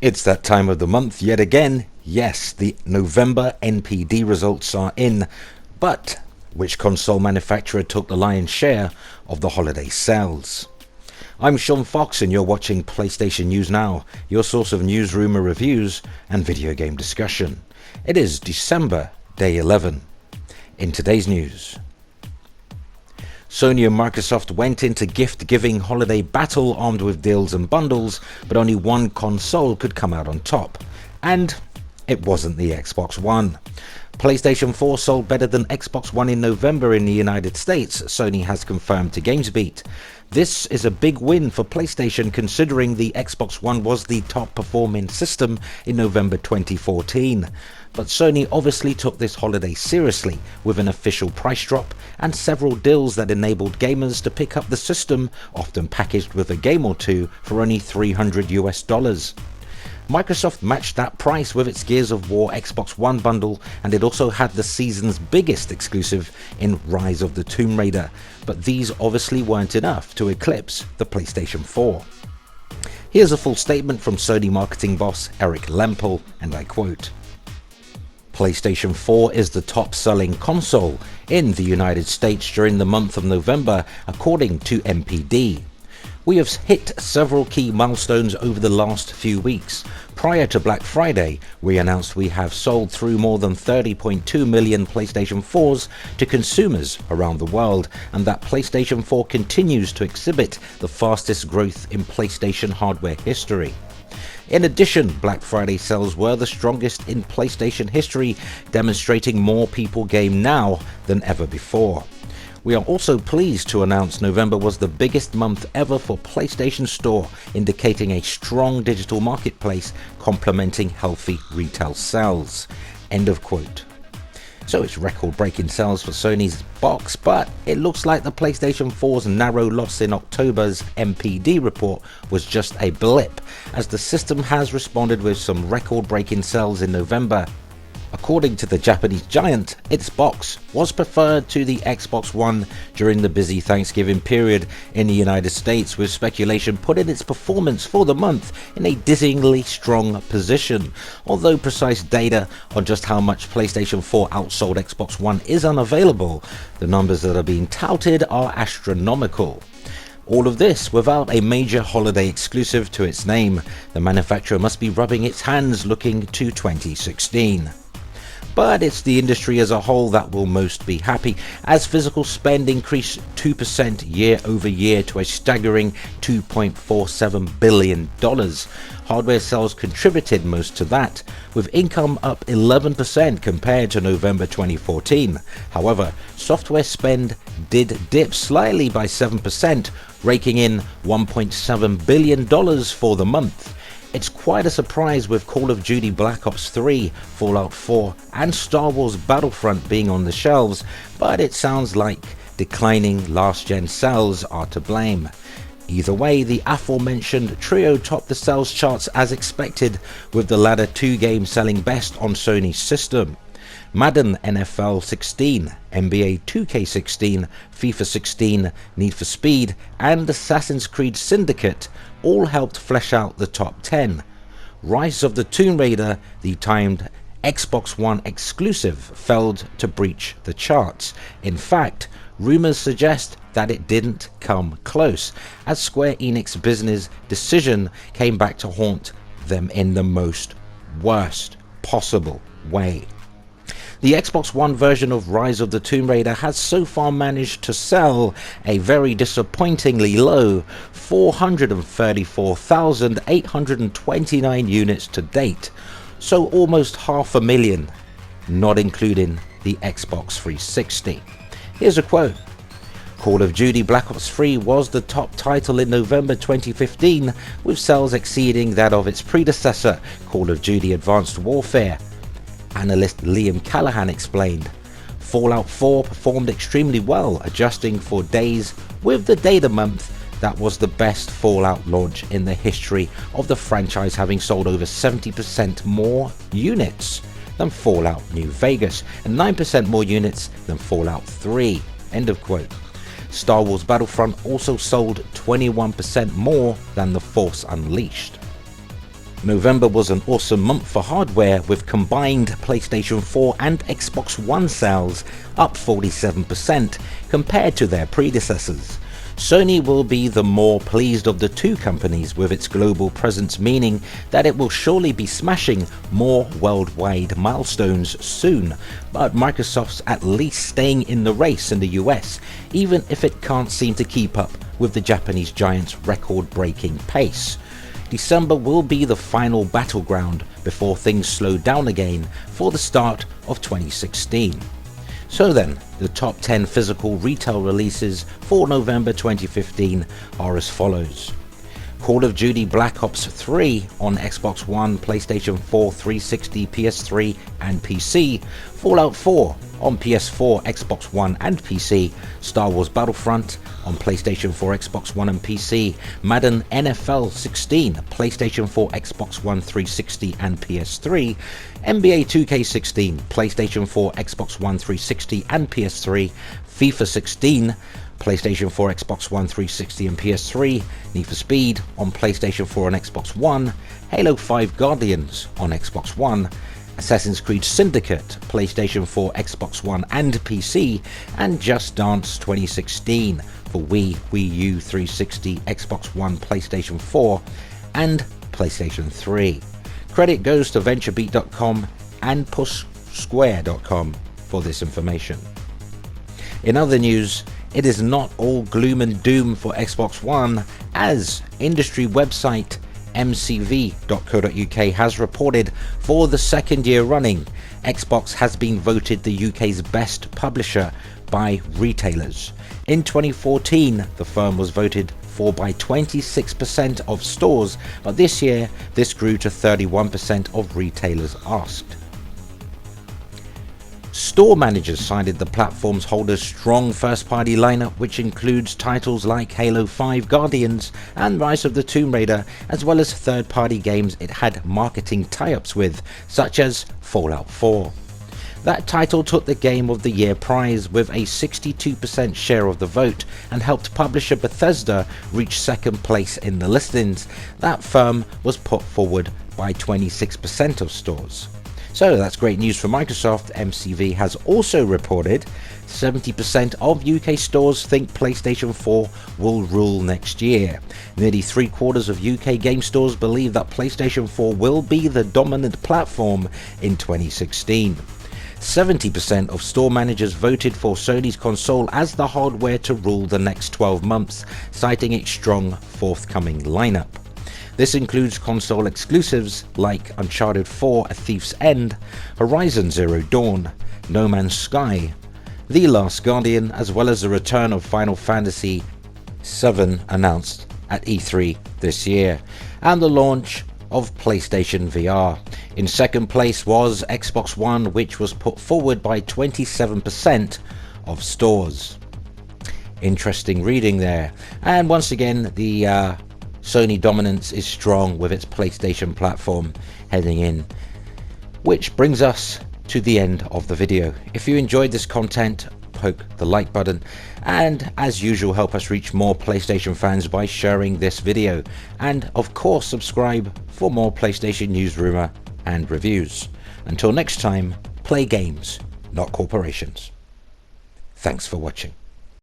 It's that time of the month yet again. Yes, the November NPD results are in, but which console manufacturer took the lion's share of the holiday sales? I'm Sean Fox and you're watching PlayStation News Now, your source of news, rumor, reviews and video game discussion. It is December, day 11. In today's news, Sony and Microsoft went into gift-giving holiday battle armed with deals and bundles, but only one console could come out on top. And it wasn't the Xbox One. PlayStation 4 sold better than Xbox One in November in the United States, Sony has confirmed to GamesBeat. This is a big win for PlayStation considering the Xbox One was the top performing system in November 2014. But Sony obviously took this holiday seriously with an official price drop and several deals that enabled gamers to pick up the system, often packaged with a game or two, for only $300 US. Microsoft matched that price with its Gears of War Xbox One bundle, and it also had the season's biggest exclusive in Rise of the Tomb Raider, but these obviously weren't enough to eclipse the PlayStation 4. Here's a full statement from Sony marketing boss Eric Lempel, and I quote, PlayStation 4 is the top-selling console in the United States during the month of November, according to NPD. We have hit several key milestones over the last few weeks. Prior to Black Friday, we announced we have sold through more than 30.2 million PlayStation 4s to consumers around the world, and that PlayStation 4 continues to exhibit the fastest growth in PlayStation hardware history. In addition, Black Friday sales were the strongest in PlayStation history, demonstrating more people game now than ever before. We are also pleased to announce November was the biggest month ever for PlayStation Store, indicating a strong digital marketplace complementing healthy retail sales. End of quote. So it's record-breaking sales for Sony's box, but it looks like the PlayStation 4's narrow loss in October's NPD report was just a blip, as the system has responded with some record-breaking sales in November. According to the Japanese giant, its box was preferred to the Xbox One during the busy Thanksgiving period in the United States, with speculation putting its performance for the month in a dizzyingly strong position. Although precise data on just how much PlayStation 4 outsold Xbox One is unavailable, the numbers that are being touted are astronomical. All of this without a major holiday exclusive to its name. The manufacturer must be rubbing its hands looking to 2016. But it's the industry as a whole that will most be happy, as physical spend increased 2% year over year to a staggering $2.47 billion. Hardware sales contributed most to that, with income up 11% compared to November 2014. However, software spend did dip slightly by 7%, raking in $1.7 billion for the month. It's quite a surprise with Call of Duty Black Ops 3, Fallout 4 and Star Wars Battlefront being on the shelves, but it sounds like declining last-gen sales are to blame. Either way, the aforementioned trio topped the sales charts as expected, with the latter two games selling best on Sony's system. Madden NFL 16, NBA 2K16, FIFA 16, Need for Speed and Assassin's Creed Syndicate all helped flesh out the top 10. Rise of the Tomb Raider, the timed Xbox One exclusive, failed to breach the charts. In fact, rumors suggest that it didn't come close, as Square Enix business decision came back to haunt them in the most worst possible way. The Xbox One version of Rise of the Tomb Raider has so far managed to sell a very disappointingly low 434,829 units to date, so almost 500,000, not including the Xbox 360. Here's a quote. Call of Duty Black Ops 3 was the top title in November 2015, with sales exceeding that of its predecessor, Call of Duty Advanced Warfare. Analyst Liam Callahan explained. Fallout 4 performed extremely well, adjusting for days with the data month. That was the best Fallout launch in the history of the franchise, having sold over 70% more units than Fallout New Vegas and 9% more units than Fallout 3. End of quote. Star Wars Battlefront also sold 21% more than The Force Unleashed. November was an awesome month for hardware, with combined PlayStation 4 and Xbox One sales up 47% compared to their predecessors. Sony will be the more pleased of the two companies with its global presence, meaning that it will surely be smashing more worldwide milestones soon, but Microsoft's at least staying in the race in the US, even if it can't seem to keep up with the Japanese giant's record-breaking pace. December will be the final battleground before things slow down again for the start of 2016. So then, the top 10 physical retail releases for November 2015 are as follows. Call of Duty Black Ops 3 on Xbox One, PlayStation 4, 360, PS3 and PC, Fallout 4 on PS4, Xbox One and PC, Star Wars Battlefront on PlayStation 4, Xbox One and PC, Madden NFL 16, PlayStation 4, Xbox One, 360 and PS3, NBA 2K16, PlayStation 4, Xbox One, 360 and PS3, FIFA 16, PlayStation 4, Xbox One, 360 and PS3, Need for Speed on PlayStation 4 and Xbox One, Halo 5 Guardians on Xbox One, Assassin's Creed Syndicate, PlayStation 4, Xbox One and PC, and Just Dance 2016 for Wii, Wii U, 360, Xbox One, PlayStation 4 and PlayStation 3. Credit goes to VentureBeat.com and PushSquare.com for this information. In other news, it is not all gloom and doom for Xbox One, as industry website MCV.co.uk has reported for the second year running, Xbox has been voted the UK's best publisher by retailers. In 2014, the firm was voted for by 26% of stores, but this year this grew to 31% of retailers asked. Store managers cited the platform's holder's strong first-party lineup, which includes titles like Halo 5 Guardians and Rise of the Tomb Raider, as well as third-party games it had marketing tie-ups with, such as Fallout 4. That title took the Game of the Year prize with a 62% share of the vote and helped publisher Bethesda reach second place in the listings. That firm was put forward by 26% of stores. So that's great news for Microsoft. MCV has also reported 70% of UK stores think PlayStation 4 will rule next year. Nearly 3/4 of UK game stores believe that PlayStation 4 will be the dominant platform in 2016. 70% of store managers voted for Sony's console as the hardware to rule the next 12 months, citing its strong forthcoming lineup. This includes console exclusives like Uncharted 4: A Thief's End, Horizon Zero Dawn, No Man's Sky, The Last Guardian, as well as the return of Final Fantasy VII announced at E3 this year, and the launch of PlayStation VR. In second place was Xbox One, which was put forward by 27% of stores. Interesting reading there. And once again, the Sony dominance is strong with its PlayStation platform heading in, which brings us to the end of the video. If you enjoyed this content, poke the like button, and as usual help us reach more PlayStation fans by sharing this video, and of course subscribe for more PlayStation news, rumor and reviews. Until next time, play games, not corporations. Thanks for watching.